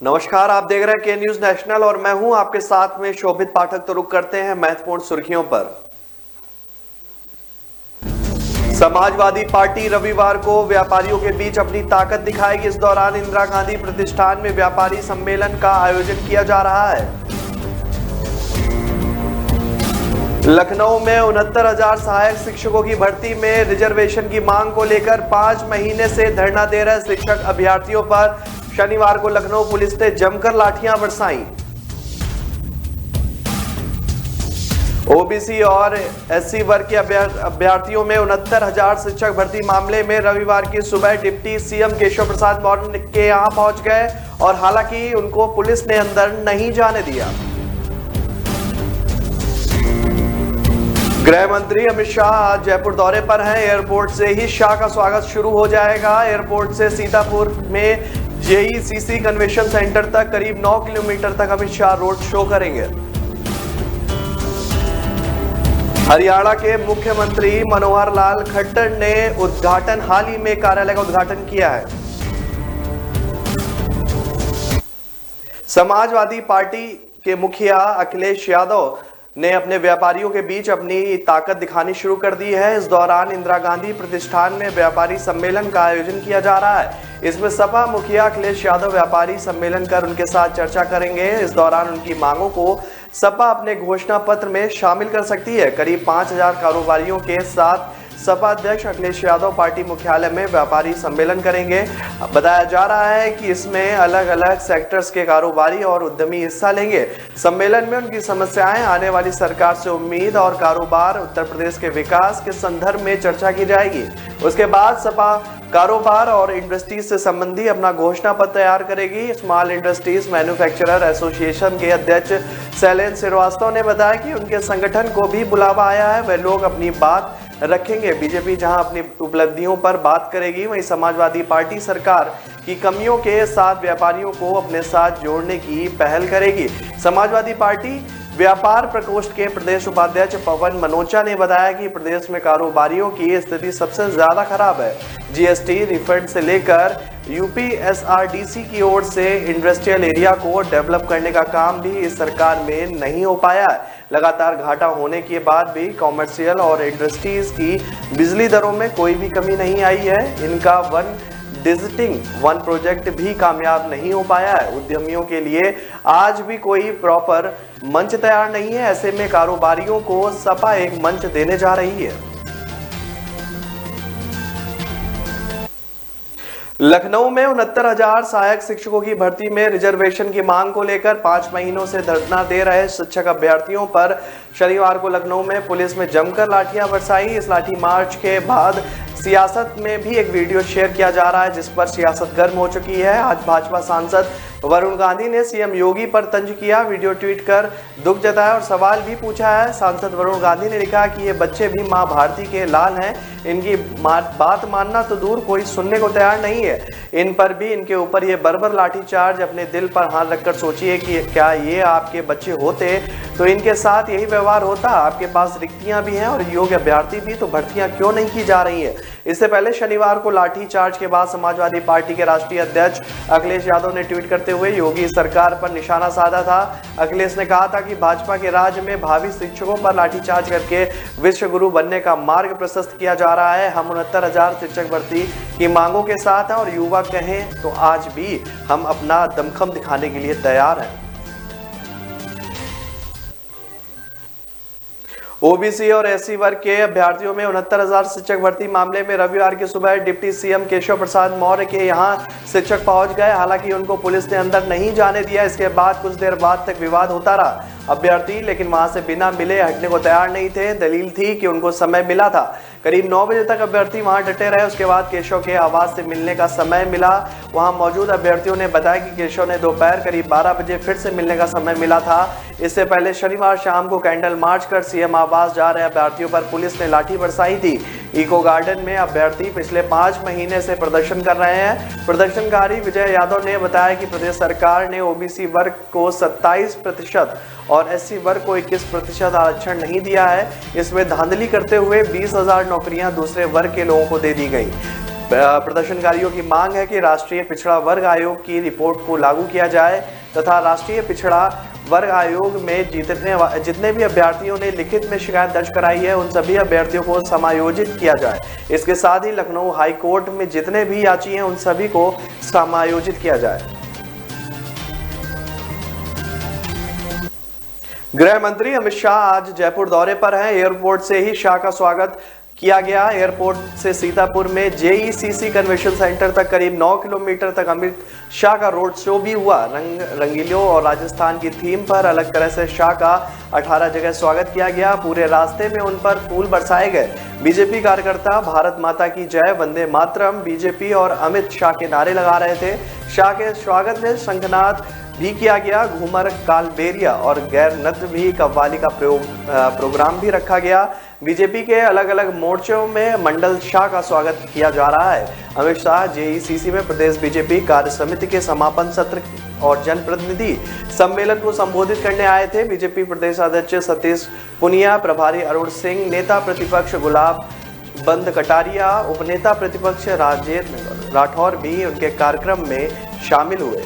नमस्कार, आप देख रहे हैं के न्यूज नेशनल और मैं हूं आपके साथ में शोभित पाठक। तो रुक करते हैं महत्वपूर्ण सुर्खियों पर। समाजवादी पार्टी रविवार को व्यापारियों के बीच अपनी ताकत दिखाएगी। इस दौरान इंदिरा गांधी प्रतिष्ठान में व्यापारी सम्मेलन का आयोजन किया जा रहा है। लखनऊ में 69,000 सहायक शिक्षकों की भर्ती में रिजर्वेशन की मांग को लेकर 5 महीने से धरना दे रहे शिक्षक अभ्यर्थियों पर शनिवार को लखनऊ पुलिस ने जमकर लाठियां बरसाई। ओबीसी और एससी वर्ग के अभ्यर्थियों में 69,000 शिक्षक भर्ती मामले में रविवार की सुबह डिप्टी सीएम केशव प्रसाद मौर्य के यहां पहुंच गए और हालांकि उनको पुलिस ने अंदर नहीं जाने दिया। गृह मंत्री अमित शाह आज जयपुर दौरे पर हैं। एयरपोर्ट से ही शाह का स्वागत शुरू हो जाएगा। एयरपोर्ट से सीतापुर में जेईसीसी कन्वेंशन सेंटर तक करीब 9 किलोमीटर तक अमित शाह रोड शो करेंगे। हरियाणा के मुख्यमंत्री मनोहर लाल खट्टर ने हाल ही में कार्यालय का उद्घाटन किया है। समाजवादी पार्टी के मुखिया अखिलेश यादव ने अपने व्यापारियों के बीच अपनी ताकत दिखानी शुरू कर दी है। इस दौरान इंदिरा गांधी प्रतिष्ठान में व्यापारी सम्मेलन का आयोजन किया जा रहा है। इसमें सपा मुखिया अखिलेश यादव व्यापारी सम्मेलन कर उनके साथ चर्चा करेंगे। इस दौरान उनकी मांगों को सपा अपने घोषणा पत्र में शामिल कर सकती है। करीब 5,000 कारोबारियों के साथ सपा अध्यक्ष अखिलेश यादव पार्टी मुख्यालय में व्यापारी सम्मेलन करेंगे। बताया जा रहा है कि इसमें अलग अलग सेक्टर्स के कारोबारी और उद्यमी हिस्सा लेंगे। सम्मेलन में उनकी समस्याएं, आने वाली सरकार से उम्मीद और कारोबार, उत्तर प्रदेश के विकास के संदर्भ में चर्चा की जाएगी। उसके बाद सपा कारोबार और इंडस्ट्रीज से संबंधी अपना घोषणा पत्र तैयार करेगी। स्मॉल इंडस्ट्रीज मैन्युफैक्चरर एसोसिएशन के अध्यक्ष शैलेंद्र श्रीवास्तव ने बताया कि उनके संगठन को भी बुलावा आया है, वह लोग अपनी बात रखेंगे। बीजेपी जहां अपनी उपलब्धियों पर बात करेगी, वहीं समाजवादी पार्टी सरकार की कमियों के साथ व्यापारियों को अपने साथ जोड़ने की पहल करेगी। समाजवादी पार्टी व्यापार प्रकोष्ठ के प्रदेश उपाध्यक्ष पवन मनोचा ने बताया कि प्रदेश में कारोबारियों की स्थिति सबसे ज्यादा खराब है। जीएसटी रिफंड से लेकर यूपीएसआरडीसी की ओर से इंडस्ट्रियल एरिया को डेवलप करने का काम भी इस सरकार में नहीं हो पाया है। लगातार घाटा होने के बाद भी कॉमर्शियल और इंडस्ट्रीज की बिजली दरों में कोई भी कमी नहीं आई है। इनका वन प्रोजेक्ट भी कामयाब नहीं हो पाया है। उद्यमियों के लिए आज भी कोई प्रॉपर मंच तैयार नहीं है। ऐसे में कारोबारियों को सपा एक मंच देने जा रही है। लखनऊ में 69,000 सहायक शिक्षकों की भर्ती में रिजर्वेशन की मांग को लेकर 5 महीनों से धरना दे रहे शिक्षक अभ्यर्थियों पर शनिवार को लखनऊ में पुलिस में जमकर लाठियां बरसाई। इस लाठी मार्च के बाद सियासत में भी एक वीडियो शेयर किया जा रहा है जिस पर सियासत गर्म हो चुकी है। आज भाजपा सांसद वरुण गांधी ने सीएम योगी पर तंज किया, वीडियो ट्वीट कर दुख जताया और सवाल भी पूछा है। सांसद वरुण गांधी ने लिखा कि ये बच्चे भी मां भारती के लाल हैं, इनकी बात मानना तो दूर कोई सुनने को तैयार नहीं है। इन पर भी इनके ऊपर ये बर्बर लाठीचार्ज। अपने दिल पर हाथ रखकर सोचिए कि क्या ये आपके बच्चे होते तो इनके साथ यही व्यवहार होता। आपके पास रिक्तियां भी हैं और योग्य अभ्यर्थी भी, तो भर्तियां क्यों नहीं की जा रही है। इससे पहले शनिवार को लाठीचार्ज के बाद समाजवादी पार्टी के राष्ट्रीय अध्यक्ष अखिलेश यादव ने ट्वीट करते हुए योगी सरकार पर निशाना साधा था। अखिलेश ने कहा था कि भाजपा के राज्य में भावी शिक्षकों पर लाठीचार्ज करके विश्व गुरु बनने का मार्ग प्रशस्त किया जा रहा है। हम 69,000 शिक्षक भर्ती की मांगों के साथ हैं और युवा कहें तो आज भी हम अपना दमखम दिखाने के लिए तैयार हैं। ओबीसी और एससी वर्ग के अभ्यर्थियों में 69,000 शिक्षक भर्ती मामले में रविवार की सुबह डिप्टी सीएम केशव प्रसाद मौर्य के यहां शिक्षक पहुंच गए। हालांकि उनको पुलिस ने अंदर नहीं जाने दिया। इसके बाद कुछ देर बाद तक विवाद होता रहा। अभ्यर्थी लेकिन वहां से बिना मिले हटने को तैयार नहीं थे। दलील थी कि उनको समय मिला था। करीब 9 बजे तक अभ्यर्थी वहां डटे रहे। उसके बाद केशव के आवास से मिलने का समय मिला। वहां मौजूद अभ्यर्थियों ने बताया कि केशव ने दोपहर करीब 12 बजे फिर से मिलने का समय मिला था। इससे पहले शनिवार शाम को कैंडल मार्च कर सीएम आवास जा रहे अभ्यर्थियों पर पुलिस ने लाठी बरसाई थी। इको गार्डन में अभ्यर्थी पिछले 5 महीने से प्रदर्शन कर रहे हैं। प्रदर्शनकारी विजय यादव ने बताया कि प्रदेश सरकार ने ओबीसी वर्ग को 27% और एससी वर्ग को 21% आरक्षण नहीं दिया है। इसमें धांधली करते हुए 20,000 नौकरियां दूसरे वर्ग के लोगों को दे दी गई। प्रदर्शनकारियों की मांग है कि राष्ट्रीय पिछड़ा वर्ग आयोग की रिपोर्ट को लागू किया जाए तथा राष्ट्रीय पिछड़ा वर्ग आयोग में जितने भी अभ्यर्थियों ने लिखित में शिकायत दर्ज कराई है उन सभी अभ्यर्थियों को समायोजित किया जाए। इसके साथ ही लखनऊ हाई कोर्ट में जितने भी याची हैं उन सभी को समायोजित किया जाए। गृह मंत्री अमित शाह आज जयपुर दौरे पर हैं। एयरपोर्ट से ही शाह का स्वागत किया गया। एयरपोर्ट से सीतापुर में जेईसीसी कन्वेंशन सेंटर तक करीब 9 किलोमीटर तक अमित शाह का रोड शो भी हुआ। रंगीलों और राजस्थान की थीम पर अलग तरह से शाह का 18 जगह स्वागत किया गया। पूरे रास्ते में उन पर फूल बरसाए गए। बीजेपी कार्यकर्ता भारत माता की जय, वंदे मातरम, बीजेपी और अमित शाह के नारे लगा रहे थे। शाह के स्वागत में शंखनाद भी किया गया। घूमर, कालबेलिया और गैर नृत्य भी कव्वाली का प्रोग्राम भी रखा गया। बीजेपी के अलग अलग मोर्चों में मंडल शाह का स्वागत किया जा रहा है। अमित शाह जेईसीसी में प्रदेश बीजेपी कार्य समिति के समापन सत्र और जनप्रतिनिधि सम्मेलन को संबोधित करने आए थे। बीजेपी प्रदेश अध्यक्ष सतीश पुनिया, प्रभारी अरुण सिंह, नेता प्रतिपक्ष गुलाब बंद कटारिया, उपनेता प्रतिपक्ष राजेंद्र राठौर भी उनके कार्यक्रम में शामिल हुए।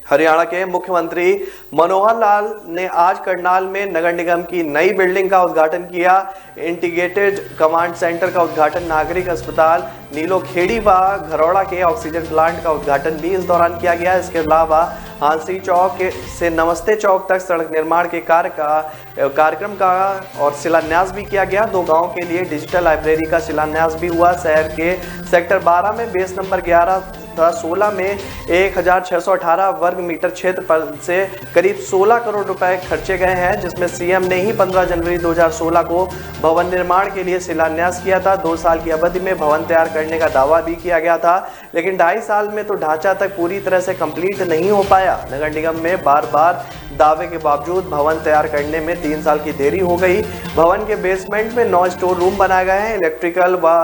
हरियाणा के मुख्यमंत्री मनोहर लाल ने आज करनाल में नगर निगम की नई बिल्डिंग का उद्घाटन किया। इंटीग्रेटेड कमांड सेंटर का उद्घाटन, नागरिक अस्पताल नीलोखेड़ी व घरौड़ा के ऑक्सीजन प्लांट का उद्घाटन भी इस दौरान किया गया। इसके अलावा हांसी चौक से नमस्ते चौक तक सड़क निर्माण के कार्यक्रम का और शिलान्यास भी किया गया। 2 गांवों के लिए डिजिटल लाइब्रेरी का शिलान्यास भी हुआ। शहर के सेक्टर 12 में बेस नंबर 11 तथा 16 में 1618 वर्ग मीटर क्षेत्र पर से करीब 16 करोड़ रुपए खर्चे गए हैं, जिसमें सीएम ने ही 15 जनवरी 2016 को भवन निर्माण के लिए शिलान्यास किया था। 2 साल की अवधि में भवन तैयार करने का दावा भी किया गया था, लेकिन 2.5 साल में तो ढांचा तक पूरी तरह से कंप्लीट नहीं हो पाया। नगर निगम में बार बार दावे के बावजूद भवन तैयार करने में 3 साल की देरी हो गई। भवन के बेसमेंट में 9 स्टोर रूम बनाए गए हैं। इलेक्ट्रिकल व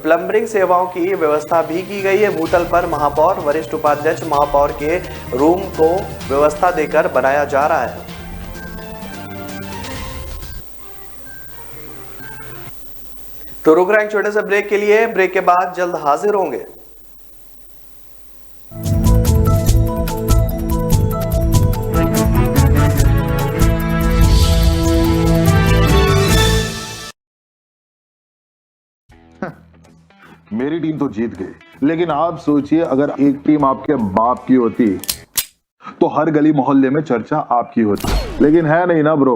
प्लम्बरिंग सेवाओं की व्यवस्था भी की गई है। भूतल पर महापौर, वरिष्ठ उपाध्यक्ष महापौर के रूम को व्यवस्था देकर बनाया जा रहा है। तो रुक रहे हैं छोटे से ब्रेक के लिए। ब्रेक के बाद जल्द हाजिर होंगे। मेरी टीम तो जीत गई, लेकिन आप सोचिए अगर एक टीम आपके बाप की होती तो हर गली मोहल्ले में चर्चा आपकी होती, लेकिन है नहीं ना ब्रो,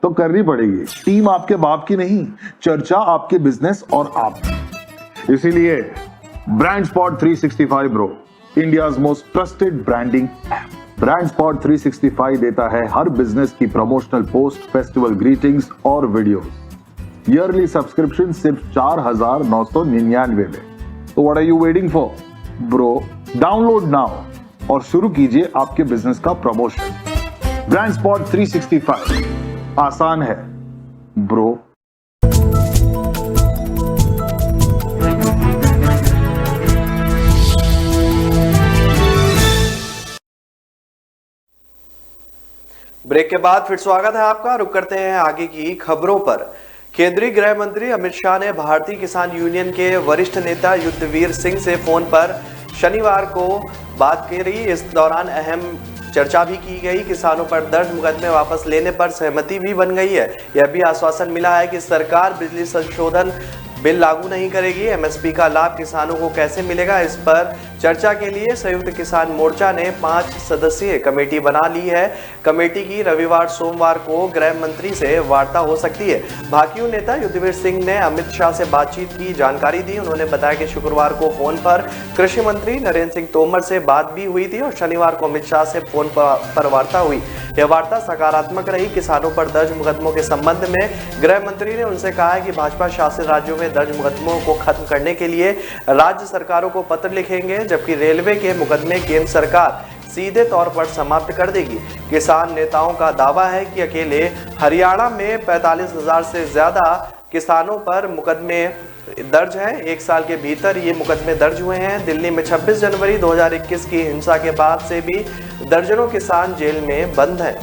तो करनी पड़ेगी। टीम आपके बाप की नहीं, चर्चा आपके बिजनेस और आप। इसीलिए brand spot 365 bro, India's most trusted branding app. Brand spot 365 देता है हर बिजनेस की प्रमोशनल पोस्ट, फेस्टिवल ग्रीटिंग्स और वीडियोस। ईयरली सब्सक्रिप्शन सिर्फ 4,999 में। तो what are you waiting for bro? Download now और शुरू कीजिए आपके बिजनेस का प्रमोशन। ब्रांड स्पॉट 365 आसान है ब्रो। ब्रेक के बाद फिर स्वागत है आपका। रुक करते हैं आगे की खबरों पर। केंद्रीय गृह मंत्री अमित शाह ने भारतीय किसान यूनियन के वरिष्ठ नेता युद्धवीर सिंह से फोन पर शनिवार को बात करी। इस दौरान अहम चर्चा भी की गई। किसानों पर दर्ज मुकदमे वापस लेने पर सहमति भी बन गई है। यह भी आश्वासन मिला है कि सरकार बिजली संशोधन बिल लागू नहीं करेगी। एमएसपी का लाभ किसानों को कैसे मिलेगा, इस पर चर्चा के लिए संयुक्त किसान मोर्चा ने 5 सदस्यीय कमेटी बना ली है। कमेटी की रविवार सोमवार को गृह मंत्री से वार्ता हो सकती है। भाकियू नेता युद्धवीर सिंह ने अमित शाह से बातचीत की जानकारी दी। उन्होंने बताया कि शुक्रवार को फोन पर कृषि मंत्री नरेंद्र सिंह तोमर से बात भी हुई थी और शनिवार को अमित शाह से फोन पर वार्ता हुई। यह वार्ता सकारात्मक रही। किसानों पर दर्ज मुकदमों के संबंध में गृह मंत्री ने उनसे कहा है कि भाजपा शासित राज्यों में दर्ज मुकदमों को खत्म करने के लिए राज्य सरकारों को पत्र लिखेंगे, जबकि रेलवे के मुकदमे केंद्र सरकार सीधे तौर पर समाप्त कर देगी। किसान नेताओं का दावा है कि अकेले हरियाणा में 45,000 से ज्यादा किसानों पर मुकदमे दर्ज हैं। 1 साल के भीतर ये मुकदमे दर्ज हुए हैं। दिल्ली में 26 जनवरी 2021 की हिंसा के बाद से भी दर्जनों किसान जेल में बंद हैं।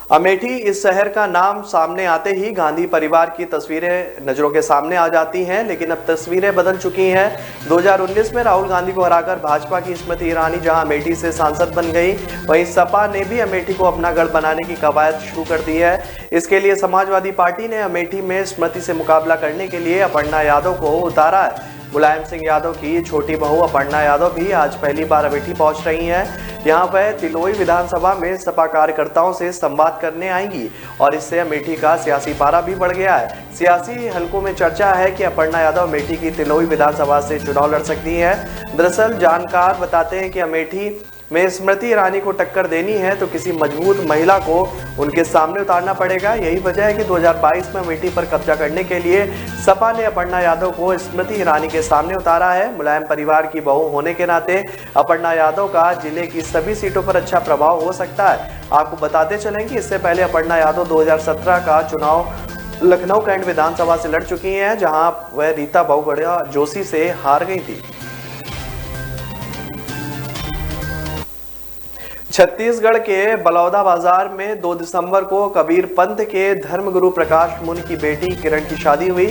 अमेठी इस शहर का नाम सामने आते ही गांधी परिवार की तस्वीरें नजरों के सामने आ जाती हैं, लेकिन अब तस्वीरें बदल चुकी हैं। 2019 में राहुल गांधी को हराकर भाजपा की स्मृति ईरानी जहां अमेठी से सांसद बन गई, वहीं सपा ने भी अमेठी को अपना गढ़ बनाने की कवायद शुरू कर दी है। इसके लिए समाजवादी पार्टी ने अमेठी में स्मृति से मुकाबला करने के लिए अपर्णा यादव को उतारा है। मुलायम सिंह यादव की छोटी बहू अपर्णा यादव भी आज पहली बार अमेठी पहुंच रही हैं। यहां वह तिलोई विधानसभा में सपा कार्यकर्ताओं से संवाद करने आएंगी और इससे अमेठी का सियासी पारा भी बढ़ गया है। सियासी हलकों में चर्चा है कि अपर्णा यादव अमेठी की तिलोई विधानसभा से चुनाव लड़ सकती हैं। दरअसल जानकार बताते हैं कि अमेठी में स्मृति ईरानी को टक्कर देनी है तो किसी मजबूत महिला को उनके सामने उतारना पड़ेगा। यही वजह है कि 2022 में अमेठी पर कब्जा करने के लिए सपा ने अपर्णा यादव को स्मृति ईरानी के सामने उतारा है। मुलायम परिवार की बहू होने के नाते अपर्णा यादव का जिले की सभी सीटों पर अच्छा प्रभाव हो सकता है। आपको बताते चलें कि इससे पहले अपर्णा यादव 2017 का चुनाव लखनऊ कैंट विधानसभा से लड़ चुकी हैं, जहां वह रीता बहुगुणा जोशी से हार गई थी। छत्तीसगढ़ के बलौदा बाजार में 2 दिसंबर को कबीर पंथ के धर्मगुरु प्रकाश मुनि की बेटी किरण की शादी हुई।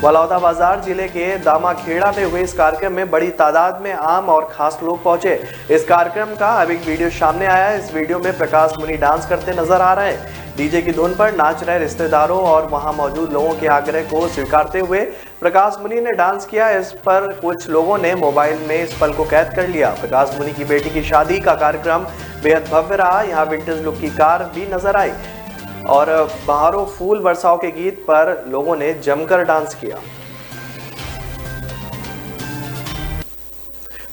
बलौदा बाजार जिले के दामाखेड़ा में हुए इस कार्यक्रम में बड़ी तादाद में आम और खास लोग पहुंचे। इस कार्यक्रम का अब एक वीडियो सामने आया है। इस वीडियो में प्रकाश मुनि डांस करते नजर आ रहे हैं। डीजे की धुन पर नाच रहे रिश्तेदारों और वहां मौजूद लोगों के आग्रह को स्वीकारते हुए प्रकाश मुनि ने डांस किया। इस पर कुछ लोगों ने मोबाइल में इस पल को कैद कर लिया। प्रकाश मुनि की बेटी की शादी का कार्यक्रम बेहद भव्य रहा। यहाँ विंटेज लुक की कार भी नजर आई और बहारों फूल बरसाओं के गीत पर लोगों ने जमकर डांस किया।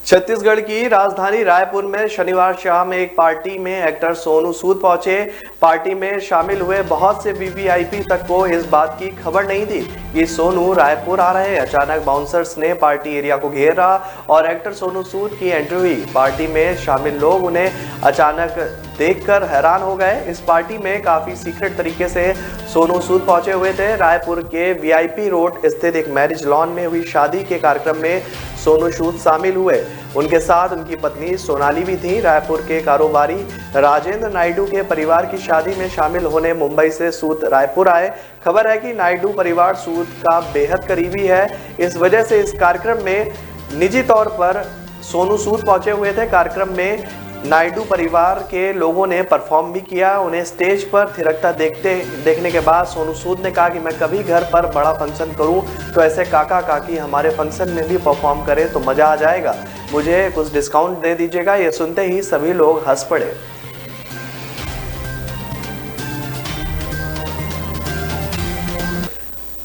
छत्तीसगढ़ की राजधानी रायपुर में शनिवार शाम एक पार्टी में एक्टर सोनू सूद पहुंचे। पार्टी में शामिल हुए बहुत से वीवीआईपी तक को इस बात की खबर नहीं थी कि सोनू रायपुर आ रहे हैं। अचानक बाउंसर्स ने पार्टी एरिया को घेरा और एक्टर सोनू सूद की एंट्री हुई। पार्टी में शामिल लोग उन्हें अचानक देखकर हैरान हो गए। इस पार्टी में काफी सीक्रेट तरीके से सोनू सूद पहुंचे हुए थे। रायपुर के वीआईपी रोड स्थित एक मैरिज लॉन में हुई शादी के कार्यक्रम में सोनू सूद शामिल हुए। उनके साथ उनकी पत्नी सोनाली भी थी। रायपुर के कारोबारी राजेंद्र नायडू के परिवार की शादी में शामिल होने मुंबई से सूद रायपुर आए। खबर है कि नायडू परिवार सूद का बेहद करीबी है। इस वजह से इस कार्यक्रम में निजी तौर पर सोनू सूद पहुंचे हुए थे। कार्यक्रम में नायडू परिवार के लोगों ने परफॉर्म भी किया। उन्हें स्टेज पर थिरकता देखने के बाद सोनू सूद ने कहा कि मैं कभी घर पर बड़ा फंक्शन करूं तो ऐसे काका काकी हमारे फंक्शन में भी परफॉर्म करें तो मजा आ जाएगा, मुझे कुछ डिस्काउंट दे दीजिएगा। ये सुनते ही सभी लोग हंस पड़े।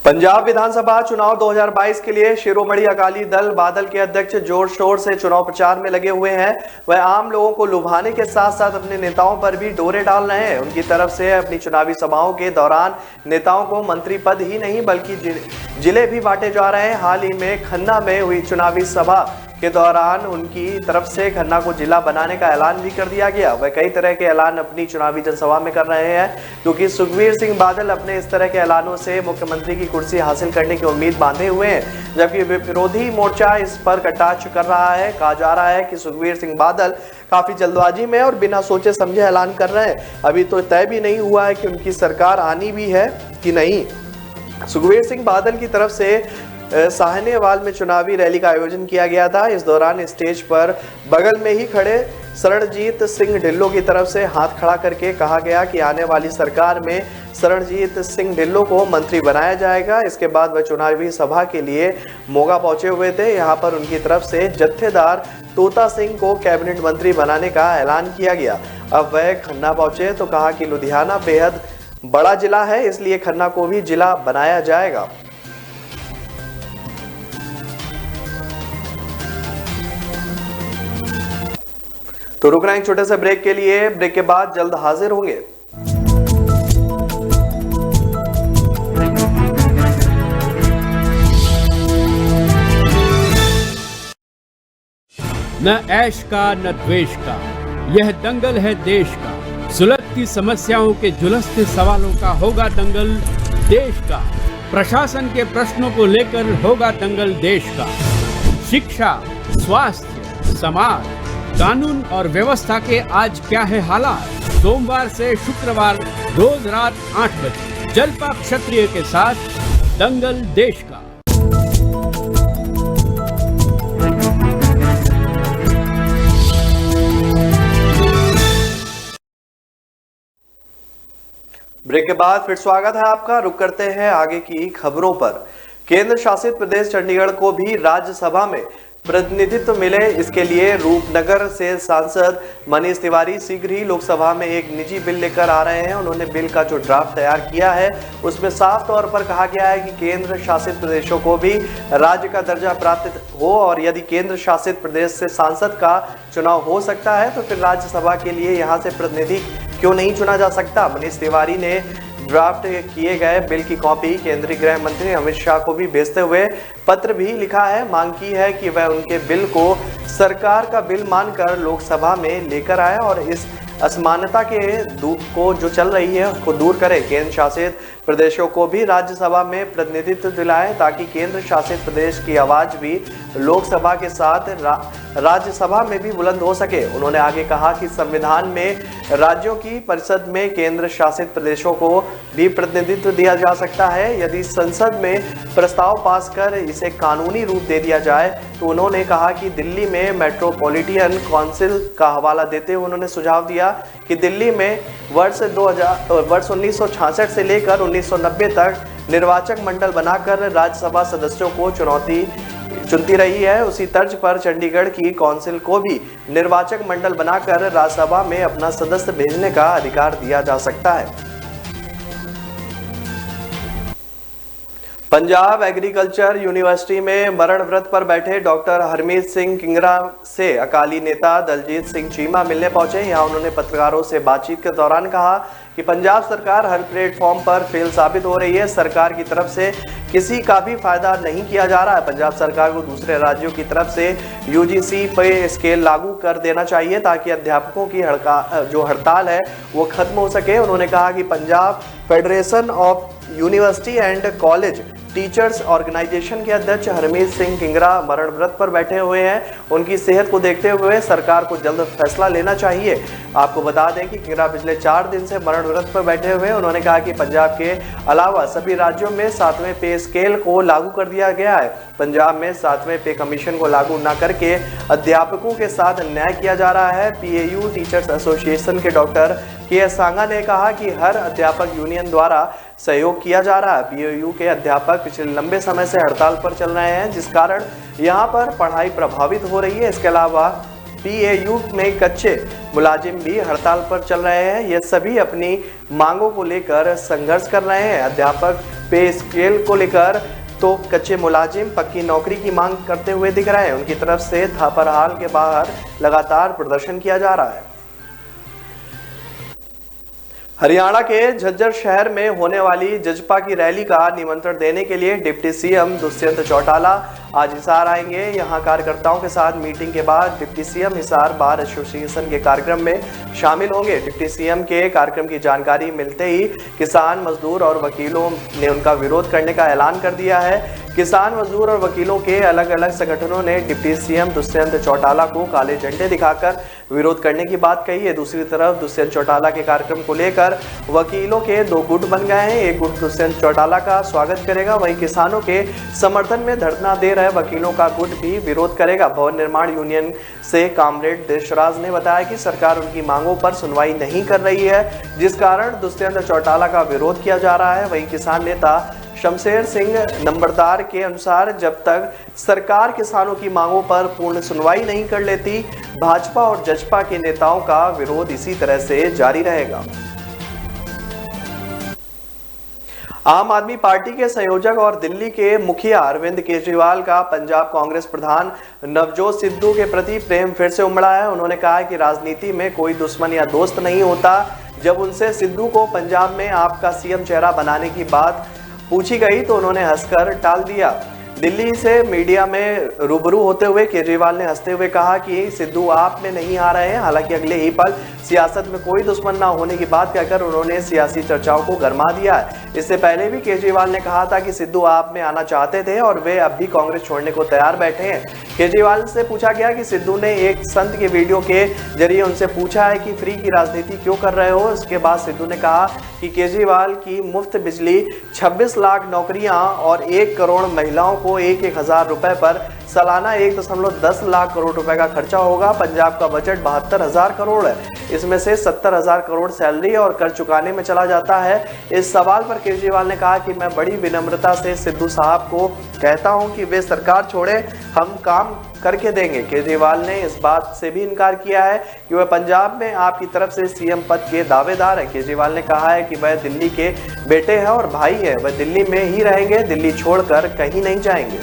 पंजाब विधानसभा चुनाव 2022 के लिए शिरोमणि अकाली दल बादल के अध्यक्ष जोर शोर से चुनाव प्रचार में लगे हुए हैं। वह आम लोगों को लुभाने के साथ साथ अपने नेताओं पर भी डोरे डाल रहे हैं। उनकी तरफ से अपनी चुनावी सभाओं के दौरान नेताओं को मंत्री पद ही नहीं बल्कि जिले भी बांटे जा रहे हैं। हाल ही में खन्ना में हुई चुनावी सभा के दौरान उनकी तरफ से खन्ना को जिला बनाने का ऐलान भी कर दिया गया। वह कई तरह के ऐलान अपनी चुनावी जनसभा में कर रहे हैं, क्योंकि सुखबीर सिंह बादल अपने इस तरह के ऐलानों से मुख्यमंत्री की कुर्सी हासिल करने की उम्मीद बांधे हुए हैं, जबकि विरोधी मोर्चा इस पर कटाक्ष कर रहा है। कहा जा रहा है कि सुखबीर सिंह बादल काफी जल्दबाजी में और बिना सोचे समझे ऐलान कर रहे हैं। अभी तो तय भी नहीं हुआ है कि उनकी सरकार आनी भी है कि नहीं। सुखबीर सिंह बादल की तरफ से साहनेवाल में चुनावी रैली का आयोजन किया गया था। इस दौरान स्टेज पर बगल में ही खड़े शरणजीत सिंह ढिल्लों की तरफ से हाथ खड़ा करके कहा गया कि आने वाली सरकार में शरणजीत सिंह ढिल्लों को मंत्री बनाया जाएगा। इसके बाद वह चुनावी सभा के लिए मोगा पहुंचे हुए थे। यहां पर उनकी तरफ से जत्थेदार तोता सिंह को कैबिनेट मंत्री बनाने का ऐलान किया गया। अब वह खन्ना पहुंचे तो कहा कि लुधियाना बेहद बड़ा जिला है, इसलिए खन्ना को भी जिला बनाया जाएगा। तो रुक रहे हैं छोटे से ब्रेक के लिए। ब्रेक के बाद जल्द हाजिर होंगे। न ऐश का न द्वेष का, यह दंगल है देश का। सुलगती समस्याओं के जुलसते सवालों का होगा दंगल देश का। प्रशासन के प्रश्नों को लेकर होगा दंगल देश का। शिक्षा, स्वास्थ्य, समाज, कानून और व्यवस्था के आज क्या है हालात। सोमवार से शुक्रवार रोज रात 8 बजे जलपा क्षत्रिय के साथ दंगल देश का। ब्रेक के बाद फिर स्वागत है आपका। रुक करते हैं आगे की खबरों पर। केंद्र शासित प्रदेश चंडीगढ़ को भी राज्यसभा में प्रतिनिधित्व मिले, इसके लिए रूपनगर से सांसद मनीष तिवारी शीघ्र ही लोकसभा में एक निजी बिल लेकर आ रहे हैं। उन्होंने बिल का जो ड्राफ्ट तैयार किया है उसमें साफ तौर पर कहा गया है कि केंद्र शासित प्रदेशों को भी राज्य का दर्जा प्राप्त हो, और यदि केंद्र शासित प्रदेश से सांसद का चुनाव हो सकता है तो फिर राज्यसभा के लिए यहाँ से प्रतिनिधि क्यों नहीं चुना जा सकता। मनीष तिवारी ने ड्राफ्ट किए गए बिल की कॉपी केंद्रीय गृह मंत्री अमित शाह को भी भेजते हुए पत्र भी लिखा है। मांग की है कि वह उनके बिल को सरकार का बिल मानकर लोकसभा में लेकर आए और इस असमानता को जो चल रही है उसको दूर करे। केंद्र शासित प्रदेशों को भी राज्यसभा में प्रतिनिधित्व दिलाए ताकि केंद्र शासित प्रदेश की आवाज भी लोकसभा के साथ राज्यसभा में भी बुलंद हो सके। उन्होंने आगे कहा कि संविधान में राज्यों की परिषद में केंद्र शासित प्रदेशों को भी प्रतिनिधित्व दिया जा सकता है यदि संसद में प्रस्ताव पास कर इसे कानूनी रूप दे दिया जाए। तो उन्होंने कहा कि दिल्ली में मेट्रोपॉलिटन काउंसिल का हवाला देते हुए उन्होंने सुझाव दिया कि दिल्ली में वर्ष 1966 से लेकर 1990 तक निर्वाचक मंडल बनाकर राज्यसभा सदस्यों को चुनती रही है। उसी तर्ज पर चंडीगढ़ की काउंसिल को भी निर्वाचक मंडल बनाकर राज्यसभा में अपना सदस्य भेजने का अधिकार दिया जा सकता है। पंजाब एग्रीकल्चर यूनिवर्सिटी में मरण व्रत पर बैठे डॉक्टर हरमीत सिंह किंगरा से अकाली नेता दलजीत सिंह चीमा मिलने पहुंचे। यहां उन्होंने पत्रकारों से बातचीत के दौरान कहा कि पंजाब सरकार हर प्लेटफॉर्म पर फेल साबित हो रही है। सरकार की तरफ से किसी का भी फायदा नहीं किया जा रहा है। पंजाब सरकार को दूसरे राज्यों की तरफ से यूजीसी पे स्केल लागू कर देना चाहिए ताकि अध्यापकों की जो हड़ताल है वो खत्म हो सके। उन्होंने कहा कि Punjab federation of university and college teachers organisation के अध्यक्ष हरमीत सिंह किंगरा मरण व्रत पर बैठे हुए हैं। उनकी सेहत को देखते हुए सरकार को जल्द फैसला लेना चाहिए। आपको बता दें कि किंगरा पिछले 4 दिन से मरण व्रत पर बैठे हुए। उन्होंने कहा कि पंजाब के अलावा सभी राज्यों में 7वें पे स्केल को लागू कर दिया गया है। पंजाब में 7वें पे कमीशन को लागू न करके अध्यापकों के साथ अन्याय किया जा रहा है। पीएयू टीचर्स एसोसिएशन के डॉक्टर के सांगा ने कहा कि हर अध्यापक यूनियन द्वारा सहयोग किया जा रहा है। पीएयू के अध्यापक पिछले लंबे समय से हड़ताल पर चल रहे हैं जिस कारण यहां पर पढ़ाई प्रभावित हो रही है। इसके अलावा पीएयू में कच्चे मुलाजिम भी हड़ताल पर चल रहे हैं। ये सभी अपनी मांगों को लेकर संघर्ष कर रहे हैं। अध्यापक पे स्केल को लेकर तो कच्चे मुलाजिम पक्की नौकरी की मांग करते हुए दिख रहे हैं। उनकी तरफ से थापरहाल के बाहर लगातार प्रदर्शन किया जा रहा है। हरियाणा के झज्जर शहर में होने वाली जजपा की रैली का निमंत्रण देने के लिए डिप्टी सीएम दुष्यंत चौटाला आज हिसार आएंगे। यहां कार्यकर्ताओं के साथ मीटिंग के बाद deputy CM Hisar bar association के कार्यक्रम में शामिल होंगे। डिप्टी सीएम के कार्यक्रम की जानकारी मिलते ही किसान, मजदूर और वकीलों ने उनका विरोध करने का ऐलान कर दिया है। किसान, मजदूर और वकीलों के अलग अलग संगठनों ने डिप्टी सीएम दुष्यंत चौटाला को काले झंडे दिखाकर विरोध करने की बात कही है। दूसरी तरफ दुष्यंत चौटाला के कार्यक्रम को लेकर वकीलों के 2 गुट बन गए हैं। एक गुट दुष्यंत चौटाला का स्वागत करेगा, वहीं किसानों के समर्थन में धरना दे रहे वकीलों का गुट भी विरोध करेगा। भवन निर्माण यूनियन से कामरेड देशराज ने बताया कि सरकार उनकी मांगों पर सुनवाई नहीं कर रही है जिस कारण दुष्यंत चौटाला का विरोध किया जा रहा है। वहीं किसान नेता शमशेर सिंह नंबरदार के अनुसार जब तक सरकार किसानों की मांगों पर पूर्ण सुनवाई नहीं कर लेती, भाजपा और जजपा के नेताओं का विरोध इसी तरह से जारी रहेगा। आम आदमी पार्टी के संयोजक और दिल्ली के मुखिया अरविंद केजरीवाल का पंजाब कांग्रेस प्रधान नवजोत सिद्धू के प्रति प्रेम फिर से उमड़ा है। उन्होंने कहा कि राजनीति में कोई दुश्मन या दोस्त नहीं होता। जब उनसे सिद्धू को पंजाब में आपका सीएम चेहरा बनाने की बात पूछी गई तो उन्होंने हंसकर टाल दिया। दिल्ली से मीडिया में रूबरू होते हुए केजरीवाल ने हंसते हुए कहा कि सिद्धू आप में नहीं आ रहे हैं। हालांकि अगले ही पल सियासत में कोई दुश्मन ना होने की बात कहकर उन्होंने सियासी चर्चाओं को गरमा दिया है। इससे पहले भी केजरीवाल ने कहा था कि सिद्धू आप में आना चाहते थे और वे अब भी कांग्रेस छोड़ने को तैयार बैठे हैं। केजरीवाल से पूछा गया कि सिद्धू ने एक संत के वीडियो के जरिए उनसे पूछा है कि फ्री की राजनीति क्यों कर रहे हो। इसके बाद सिद्धू ने कहा कि केजरीवाल की मुफ्त बिजली, 26 लाख नौकरियां और 1 करोड़ महिलाओं को 1,000 रुपए पर सालाना 1.10 लाख करोड़ रुपए का खर्चा होगा। पंजाब का बजट 72,000 करोड़ है, इसमें से 70,000 करोड़ सैलरी और कर चुकाने में चला जाता है। इस सवाल पर केजरीवाल ने कहा कि मैं बड़ी विनम्रता से सिद्धू साहब को कहता हूं कि वे सरकार छोड़े, हम काम करके देंगे। केजरीवाल ने इस बात से भी इनकार किया है कि वह पंजाब में आपकी तरफ से सीएम पद के दावेदार है। केजरीवाल ने कहा है कि वह दिल्ली के बेटे हैं और भाई है, वह दिल्ली में ही रहेंगे, दिल्ली छोड़कर कहीं नहीं जाएंगे।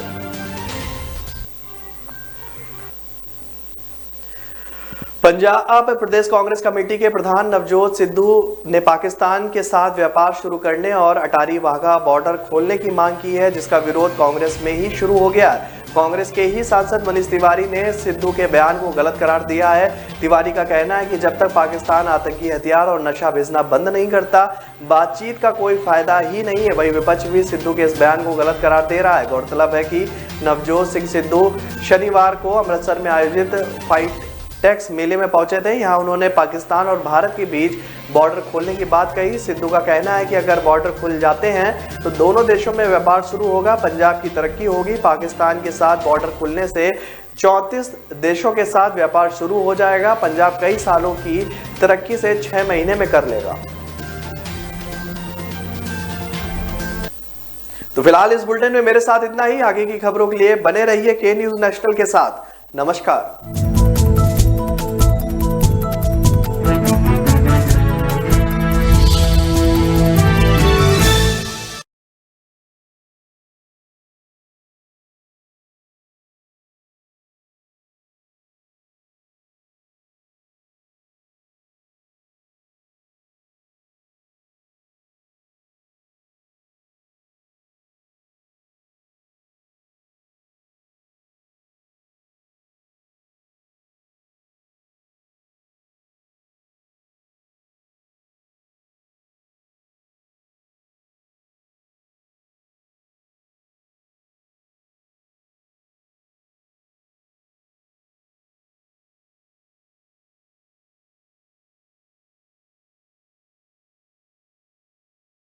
पंजाब प्रदेश कांग्रेस कमेटी के प्रधान नवजोत सिद्धू ने पाकिस्तान के साथ व्यापार शुरू करने और अटारी वाघा बॉर्डर खोलने की मांग की है, जिसका विरोध कांग्रेस में ही शुरू हो गया है। कांग्रेस के ही सांसद मनीष तिवारी ने सिद्धू के बयान को गलत करार दिया है। तिवारी का कहना है कि जब तक पाकिस्तान आतंकी हथियार और नशा भेजना बंद नहीं करता, बातचीत का कोई फायदा ही नहीं है। वही विपक्ष भी सिद्धू के इस बयान को गलत करार दे रहा है। गौरतलब है कि नवजोत सिंह सिद्धू शनिवार को अमृतसर में आयोजित फाइट टैक्स मेले में पहुंचे थे। यहां उन्होंने पाकिस्तान और भारत के बीच बॉर्डर खोलने की बात कही। सिद्धू का कहना है कि अगर बॉर्डर खुल जाते हैं तो दोनों देशों में व्यापार शुरू होगा, पंजाब की तरक्की होगी। पाकिस्तान के साथ बॉर्डर खुलने से 34 देशों के साथ व्यापार शुरू हो जाएगा। पंजाब कई सालों की तरक्की से 6 महीने में कर लेगा। तो फिलहाल इस बुलेटिन में मेरे साथ इतना ही। आगे की खबरों के लिए बने रहिए के न्यूज़ नेशनल के साथ। नमस्कार।